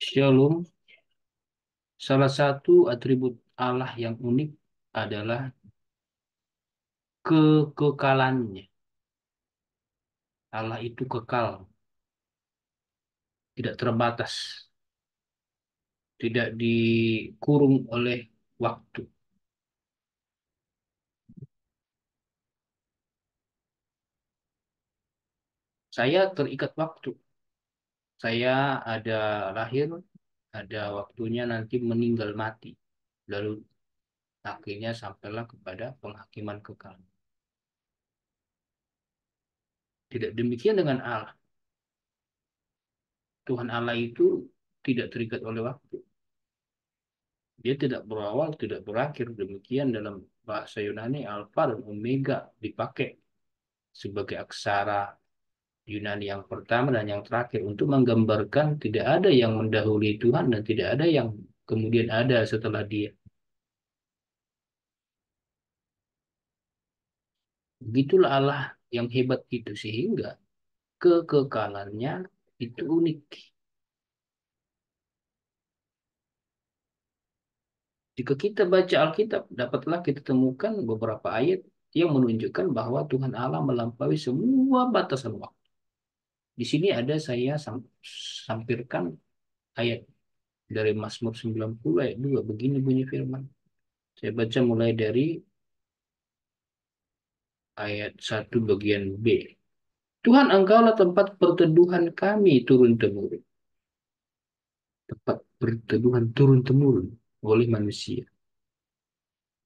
Shalom, salah satu atribut Allah yang unik adalah kekekalannya. Allah itu kekal, tidak terbatas, tidak dikurung oleh waktu. Saya terikat waktu. Saya ada lahir, ada waktunya nanti meninggal mati. Lalu akhirnya sampailah kepada penghakiman kekal. Tidak demikian dengan Allah. Tuhan Allah itu tidak terikat oleh waktu. Dia tidak berawal, tidak berakhir. Demikian dalam bahasa Yunani, Alfa dan Omega dipakai sebagai aksara Yunani yang pertama dan yang terakhir untuk menggambarkan tidak ada yang mendahului Tuhan dan tidak ada yang kemudian ada setelah Dia. Begitulah Allah yang hebat itu sehingga kekekalannya itu unik. Jika kita baca Alkitab, dapatlah kita temukan beberapa ayat yang menunjukkan bahwa Tuhan Allah melampaui semua batasan waktu. Di sini ada saya sampirkan ayat dari Mazmur 90 ayat 2. Begini bunyi firman. Saya baca mulai dari ayat 1 bagian B. Tuhan, Engkaulah tempat perteduhan kami turun-temurun. Tempat perteduhan turun-temurun oleh manusia.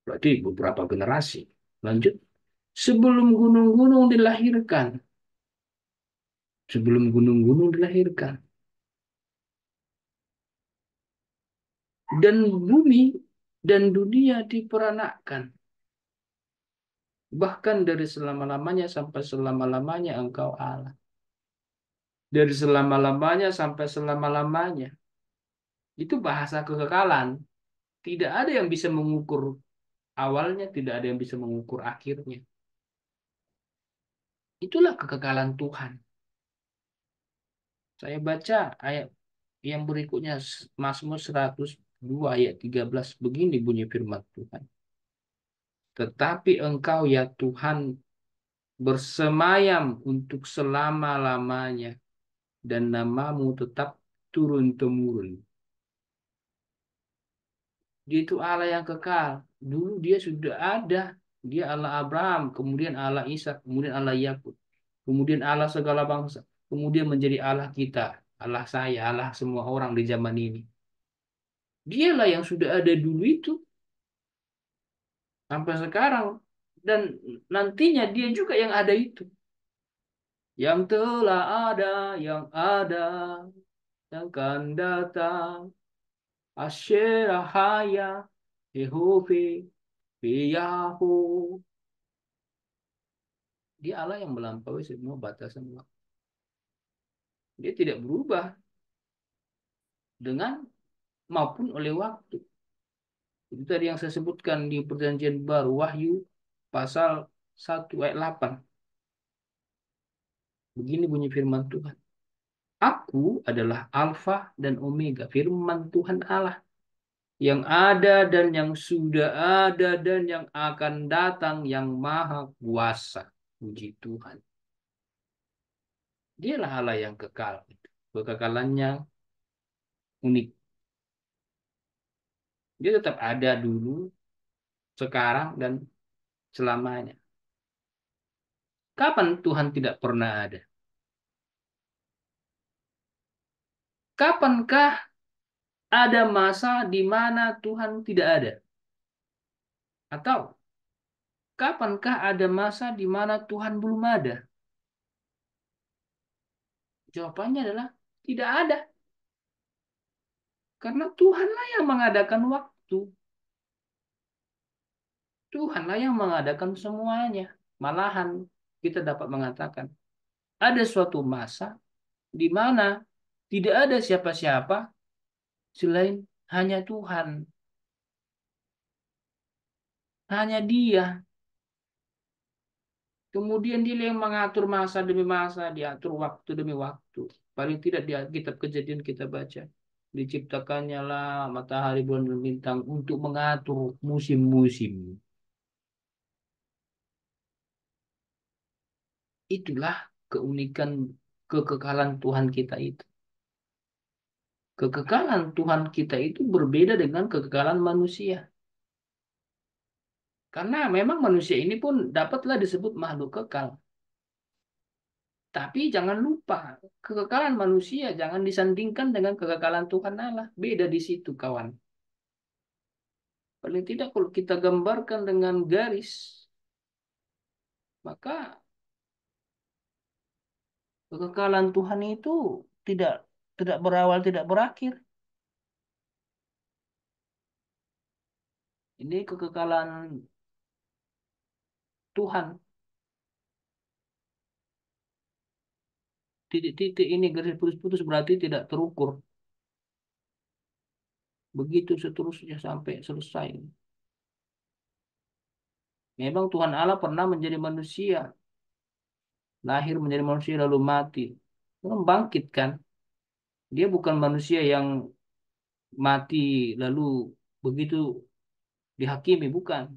Berarti beberapa generasi. Lanjut. Sebelum gunung-gunung dilahirkan. Sebelum gunung-gunung dilahirkan. Dan bumi dan dunia diperanakkan. Bahkan dari selama-lamanya sampai selama-lamanya Engkau Allah. Dari selama-lamanya sampai selama-lamanya. Itu bahasa kekekalan. Tidak ada yang bisa mengukur awalnya, tidak ada yang bisa mengukur akhirnya. Itulah kekekalan Tuhan. Saya baca ayat yang berikutnya, Mazmur 102 ayat 13. Begini bunyi firman Tuhan. Tetapi Engkau ya Tuhan bersemayam untuk selama-lamanya dan namamu tetap turun-temurun. Dia itu Allah yang kekal. Dulu dia sudah ada. Dia Allah Abraham, kemudian Allah Ishak, kemudian Allah Yakub, kemudian Allah segala bangsa, kemudian menjadi Allah kita, Allah saya, Allah semua orang di zaman ini. Dialah yang sudah ada dulu itu sampai sekarang dan nantinya dia juga yang ada itu. Yang telah ada, yang akan datang. Asyerahaya, Yehove, Yahu. Dia Allah yang melampaui semua batasan waktu. Dia tidak berubah dengan maupun oleh waktu. Itu tadi yang saya sebutkan di Perjanjian Baru, Wahyu pasal 1 ayat 8. Begini bunyi firman Tuhan. Aku adalah Alfa dan Omega, firman Tuhan Allah. Yang ada dan yang sudah ada dan yang akan datang yang maha kuasa. Puji Tuhan. Dialah Allah yang kekal. Kekekalannya unik. Dia tetap ada dulu, sekarang, dan selamanya. Kapan Tuhan tidak pernah ada? Kapankah ada masa di mana Tuhan tidak ada? Atau kapankah ada masa di mana Tuhan belum ada? Jawabannya adalah tidak ada. Karena Tuhanlah yang mengadakan waktu. Tuhanlah yang mengadakan semuanya. Malahan kita dapat mengatakan ada suatu masa di mana tidak ada siapa-siapa selain hanya Tuhan. Hanya Dia. Kemudian Dia yang mengatur masa demi masa, diatur waktu demi waktu. Paling tidak di kitab Kejadian kita baca. Diciptakannya lah matahari, bulan, dan bintang untuk mengatur musim-musim. Itulah keunikan kekekalan Tuhan kita itu. Kekekalan Tuhan kita itu berbeda dengan kekekalan manusia. Karena memang manusia ini pun dapatlah disebut makhluk kekal. Tapi jangan lupa, kekekalan manusia jangan disandingkan dengan kekekalan Tuhan Allah. Beda di situ, kawan. Paling tidak kalau kita gambarkan dengan garis, maka kekekalan Tuhan itu tidak tidak berawal, tidak berakhir. Ini kekekalan Tuhan. Titik-titik ini garis putus-putus berarti tidak terukur. Begitu seterusnya sampai selesai. Memang Tuhan Allah pernah menjadi manusia, lahir menjadi manusia lalu mati. Membangkit kan? Dia bukan manusia yang mati lalu begitu dihakimi, bukan.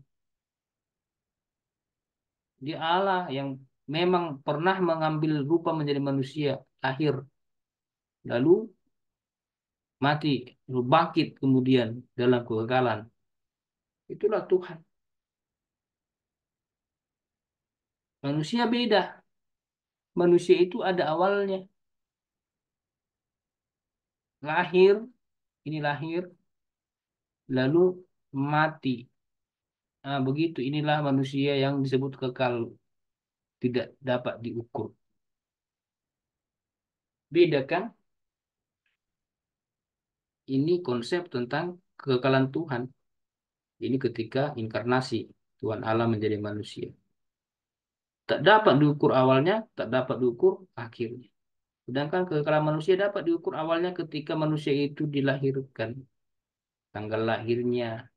Dia Allah yang memang pernah mengambil rupa menjadi manusia, lahir lalu mati, lalu bangkit kemudian dalam kekekalan. Itulah Tuhan. Manusia beda. Manusia itu ada awalnya. Lahir, ini lahir, lalu mati. Nah, begitu. Inilah manusia yang disebut kekal, tidak dapat diukur. Beda kan? Ini konsep tentang kekekalan Tuhan. Ini ketika inkarnasi Tuhan Allah menjadi manusia. Tak dapat diukur awalnya, tak dapat diukur akhirnya. Sedangkan kekekalan manusia dapat diukur awalnya ketika manusia itu dilahirkan. Tanggal lahirnya.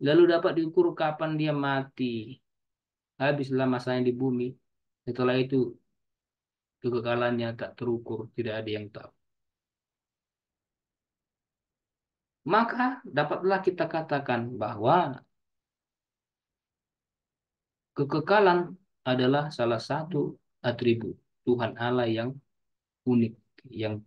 Lalu dapat diukur kapan dia mati. Habislah masanya di bumi. Setelah itu kekekalannya tak terukur, tidak ada yang tahu. Maka dapatlah kita katakan bahwa kekekalan adalah salah satu atribut Tuhan Allah yang unik, yang